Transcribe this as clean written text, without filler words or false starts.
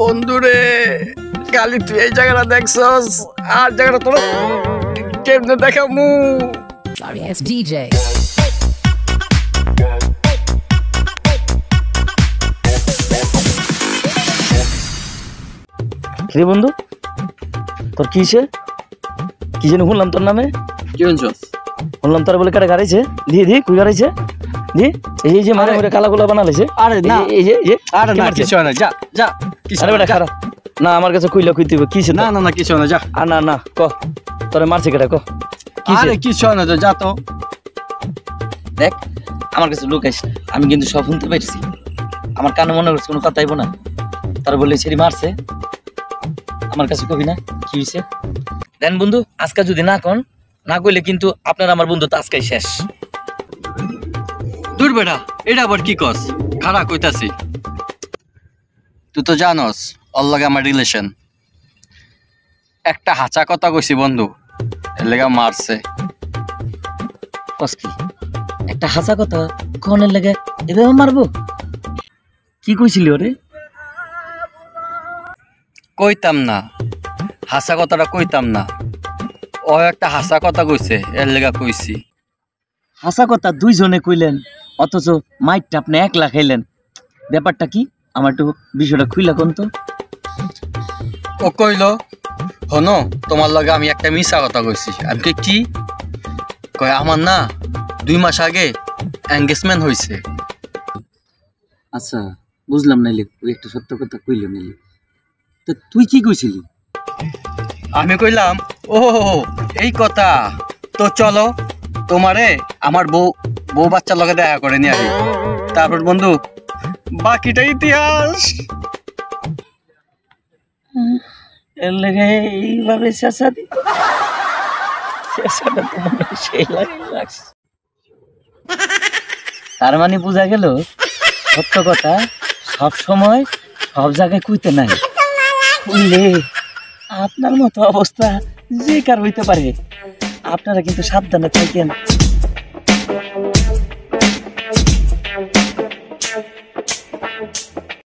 বন্ধুরে খালি তুই এই জায়গাটা দেখছস আর জায়গাটা তোর কেমনে দেখামু? Sorry, it's DJ. রে বন্ধু তোর কিসে কি যেন শুনলাম তোর নামে? কি শুনছস? শুনলাম তোর বলে কাটা গাড়াইছে দি কুই গাড়াইছে দি এই যে মারে মারে কালা গোলা বানাইছে। আরে না এই যে আরে না কিছু না, যা যা কিছু আরে বেটা খারাপ না আমার কাছে কইলা কইতে কিসে? না না না কিছু না, যা। আর না না ক তোরে মারছে কেটা ক? আরে কিছু না, যা তো। দেখ আমার কাছে লোক আইস, আমি কিন্তু সব শুনতে পাইছি, আমার কানে মনে করছে কোনো কথা আইব না। তার বলে ছেড়ি মারছে, আমার কাছে কবি না কি হয়েছে দেন বন্ধু। আজকে যদি না কন না কইলে কিন্তু আপনার আমার বন্ধু তো আজকাই শেষ। দূর বেটা, এটা আবার কি কস? খারাপ কইতাছি, তুই তো জানস ওর লগে আমার রিলেশন। একটা হাঁচা কথা কইছি বন্ধু, এর লেগা মারছে। কস কি একটা হাসা কথা কনের লাগে এভাবে মারবো? কি কইছিলি ওরে? কইতাম না, হাসা কথাটা কইতাম না। ও একটা হাসা কথা কইছে, এর লেগা কইছি। হাসা কথা দুইজনে কইলেন অথচ মাইটটা আপনি একলা খাইলেন, ব্যাপারটা কি? আমার একটু বিষয়টা খুইলা কোন তো। ও কইলো হনো তোমার লগে আমি একটা মিশা কথা কইছি। আমি কই কি? কয় আমার না 2 মাস আগে এঙ্গেজমেন্ট হইছে। আচ্ছা বুঝলাম নাইলে তুই একটা সত্য কথা কইল নাইলে তো তুই কি কইছিলি? আমি কইলাম ও এই কথা, তো চলো তোমারে আমার বউ বাচ্চার লগে দেখা করে নিয়ে আসি। তারপর বন্ধু বাকিটা ইতিহাস। এর লাগে এইভাবে শেষা দি শেষাটা তো মনে হয় সেই লাগছে। তার মানে বোঝা গেল সত্য কথা সব সময় সব জায়গায় কইতে নাই। কইলে আপনার মতো অবস্থা যে কার হইতে পারে। আপনারা কিন্তু সাবধানে থাকেন।